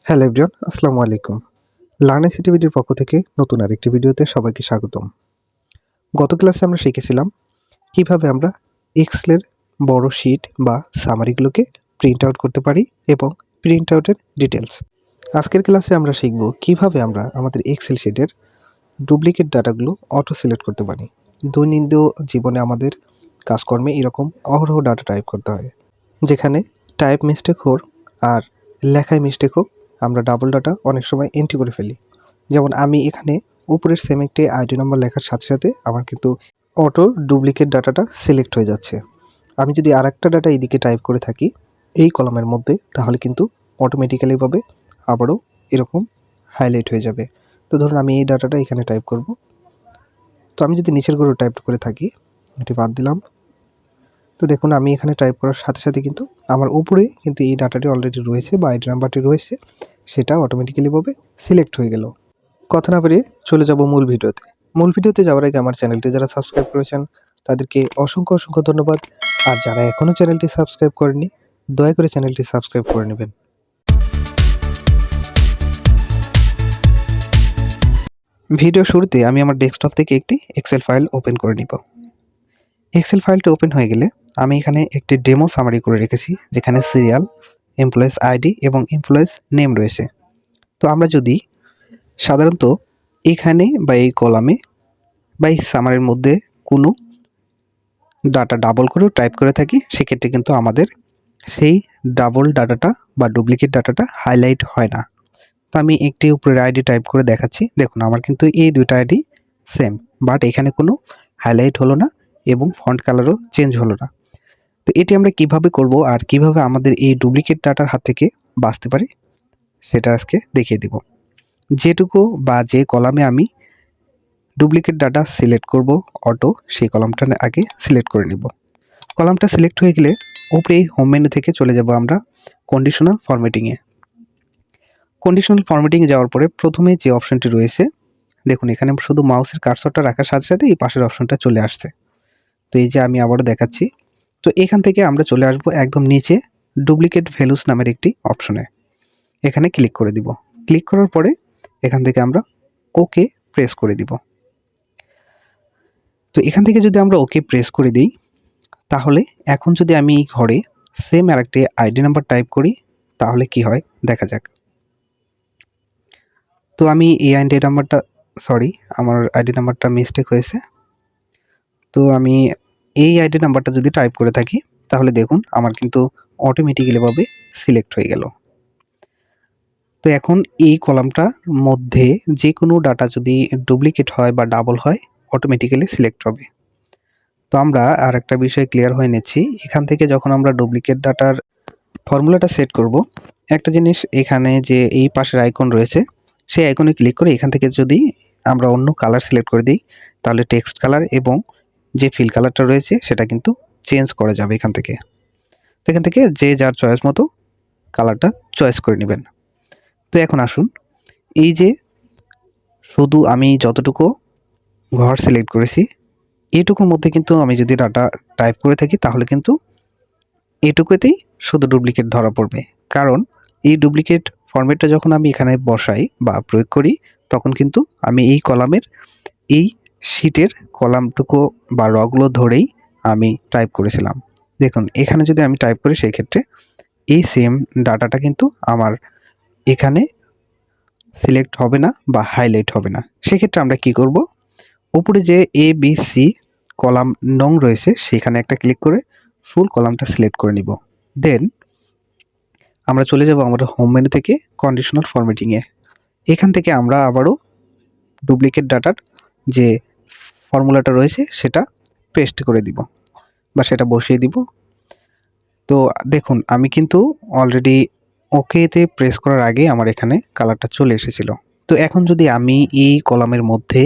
Hello everyone, আসসালামু আলাইকুম। Learn ICT বিডির পক্ষ থেকে নতুন আরেকটি ভিডিওতে সবাইকে স্বাগতম। গত ক্লাসে আমরা শিখেছিলাম কিভাবে আমরা এক্সেলের বড় শিট বা সামারিগুলোকে প্রিন্ট আউট করতে পারি এবং প্রিন্ট আউটের ডিটেলস। আজকের ক্লাসে আমরা শিখব কিভাবে আমরা আমাদের এক্সেল শিটের ডুপ্লিকেট ডাটাগুলো অটো সিলেক্ট করতে পারি। দৈনন্দিন জীবনে আমাদের কাজকর্মে এরকম অহরহ ডাটা টাইপ করতে হয়, যেখানে টাইপ মিস্টেক হোক আর লেখায় মিস্টেক হোক, আমরা ডাবল ডাটা অনেক সময় এন্ট্রি করে ফেলি। যেমন আমি এখানে উপরের সেম একটি আইডি নাম্বার লেখার সাথে সাথে আমার কিন্তু অটো ডুপ্লিকেট ডাটাটা সিলেক্ট হয়ে যাচ্ছে। আমি যদি আরেকটা ডাটা এইদিকে টাইপ করে থাকি এই কলামের মধ্যে, তাহলে কিন্তু অটোমেটিক্যালিভাবে আবারও এরকম হাইলাইট হয়ে যাবে। তো ধরুন আমি এই ডাটাটা এখানে টাইপ করব। তো আমি যদি নিচের ঘরে টাইপ করে থাকি, এটি বাদ দিলাম। তো দেখুন আমি এখানে টাইপ করার সাথে সাথে কিন্তু আমার উপরে কিন্তু এই ডাটাটি অলরেডি রয়েছে বা আইডি নাম্বারটি রয়েছে, সেটা অটোমেটিক্যালিভাবে সিলেক্ট হয়ে গেল। কথা না বাড়িয়ে চলে যাব মূল ভিডিওতে। মূল ভিডিওতে যাওয়ার আগে আমার চ্যানেলটি যারা সাবস্ক্রাইব করেছেন তাদেরকে অসংখ্য অসংখ্য ধন্যবাদ। আর যারা এখনও চ্যানেলটি সাবস্ক্রাইব করেনি, দয়া করে চ্যানেলটি সাবস্ক্রাইব করে নেবেন। ভিডিও শুরুতে আমি আমার ডেস্কটপ থেকে একটি এক্সেল ফাইল ওপেন করে নিব। এক্সেল ফাইলটি ওপেন হয়ে গেলে আমি এখানে একটি ডেমো সামারি করে রেখেছি, যেখানে সিরিয়াল, এমপ্লয়েজ আইডি এবং এমপ্লয়েজ নেম রয়েছে। তো আমরা যদি সাধারণত এখানে বা এই কলামে বা এই সামারির মধ্যে কোনো ডাটা ডাবল করেও টাইপ করে থাকি, সেক্ষেত্রে কিন্তু আমাদের সেই ডাবল ডাটাটা বা ডুপ্লিকেট ডাটাটা হাইলাইট হয় না। তো আমি একটি উপরের আইডি টাইপ করে দেখাচ্ছি। দেখুন আমার কিন্তু এই দুইটা আইডি সেম, বাট এখানে কোনো হাইলাইট হলো না এবং ফন্ট কালারও চেঞ্জ হলো না। তো এটি আমরা কিভাবে করব আর কিভাবে আমাদের এই ডুপ্লিকেট ডাটার হাত থেকে বাঁচতে পারি সেটা আজকে দেখিয়ে দিব। যেটুকু বা যে কলামে আমি ডুপ্লিকেট ডাটা সিলেক্ট করব অটো, সেই কলামটা আগে সিলেক্ট করে নিব। কলামটা সিলেক্ট হয়ে গেলে উপরে হোম মেনু থেকে চলে যাব আমরা কন্ডিশনাল ফরম্যাটিংয়ে। কন্ডিশনাল ফরম্যাটিংয়ে যাওয়ার পরে প্রথমে যে অপশনটি রয়েছে, দেখুন এখানে শুধু মাউসের কার্সরটা রাখার সাথে সাথে এই পাশের অপশনটা চলে আসছে। তো এই যে আমি আবারও দেখাচ্ছি। তো এখান থেকে আমরা চলে আসব একদম নিচে ডুপ্লিকেট ভ্যালুস নামের একটি অপশনে। এখানে ক্লিক করে দিব। ক্লিক করার পরে এখান থেকে আমরা ওকে প্রেস করে দিব। তো এখান থেকে যদি আমরা ওকে প্রেস করে দিই, তাহলে এখন যদি আমি এই ঘরে সেম আরেকটি আইডি নাম্বার টাইপ করি, তাহলে কি হয় দেখা যাক। তো আমি এই আইডি নাম্বারটা, আমার আইডি নাম্বারটা মিস্টেক হয়েছে। তো আমি এই আইডি নাম্বারটা যদি টাইপ করে থাকি, তাহলে দেখুন আমার কিন্তু অটোমেটিক্যালিভাবে সিলেক্ট হয়ে গেল। তো এখন এই কলামটার মধ্যে যে কোনো ডাটা যদি ডুপ্লিকেট হয় বা ডাবল হয়, অটোমেটিক্যালি সিলেক্ট হবে। তো আমরা আর একটা বিষয় ক্লিয়ার হয়ে নিচ্ছি। এখান থেকে যখন আমরা ডুপ্লিকেট ডাটার ফর্মুলাটা সেট করব, একটা জিনিস এখানে যে এই পাশের আইকন রয়েছে, সেই আইকনে ক্লিক করে এখান থেকে যদি আমরা অন্য কালার সিলেক্ট করে দিই, তাহলে টেক্সট কালার এবং যে ফিল কালারটা রয়েছে সেটা কিন্তু চেঞ্জ করা যাবে এখান থেকে। তো এখান থেকে যে যার চয়েস মতো কালারটা চয়েস করে নেবেন। তো এখন আসুন, এই যে শুধু আমি যতটুকু ঘর সিলেক্ট করেছি এইটুকুর মধ্যে কিন্তু আমি যদি ডাটা টাইপ করে থাকি, তাহলে কিন্তু এইটুকুতেই শুধু ডুপ্লিকেট ধরা পড়বে। কারণ এই ডুপ্লিকেট ফরম্যাটটা যখন আমি এখানে বসাই বা প্রয়োগ করি, তখন কিন্তু আমি এই কলামের এই শিটের কলামটুকু বা রগুলো ধরেই আমি টাইপ করেছিলাম। দেখুন এখানে যদি আমি টাইপ করি, সেই ক্ষেত্রে এই সেম ডাটাটা কিন্তু আমার এখানে সিলেক্ট হবে না বা হাইলাইট হবে না। সেক্ষেত্রে আমরা কি করব, উপরে যে এ বি সি কলাম নং রয়েছে সেখানে একটা ক্লিক করে ফুল কলামটা সিলেক্ট করে নিব। দেন আমরা চলে যাব আমাদের হোম মেনু থেকে কন্ডিশনাল ফরম্যাটিংয়ে। এখান থেকে আমরা আবারও ডুপ্লিকেট ডাটার যে ফর্মুলাটা রয়েছে সেটা পেস্ট করে দিব বা সেটা বসিয়ে দিব। তো দেখুন আমি কিন্তু অলরেডি ওকেতে প্রেস করার আগে আমার এখানে কালারটা চলে এসেছিল। তো এখন যদি আমি এই কলামের মধ্যে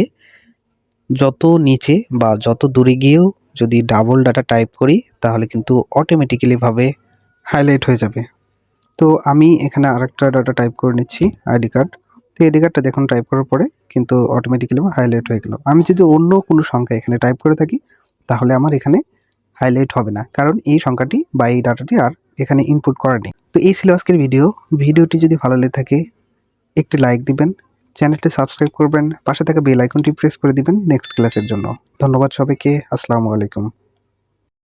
যত নিচে বা যত দূরে গিয়েও যদি ডাবল ডাটা টাইপ করি, তাহলে কিন্তু অটোমেটিক্যালিভাবে হাইলাইট হয়ে যাবে। তো আমি এখানে আরেকটা ডাটা টাইপ করে নিচ্ছি, আইডি কার্ড। তো আইডি কার্ডটা দেখুন টাইপ করার পরে কিন্তু অটোমেটিক্যালি হাইলাইট হয়ে গেল। আমি যদি অন্য কোনো সংখ্যা এখানে টাইপ করে থাকি, তাহলে আমার এখানে হাইলাইট হবে না, কারণ এই সংখ্যাটি বা এই ডাটাটি আর এখানে ইনপুট করা নেই। তো এই ছিল আজকের ভিডিওটি যদি ভালো লেগে থাকে একটি লাইক দিবেন, চ্যানেলটি সাবস্ক্রাইব করবেন, পাশে থাকা বেল আইকনটি প্রেস করে দিবেন নেক্সট ক্লাসের জন্য। ধন্যবাদ সবাইকে। আসসালামু আলাইকুম।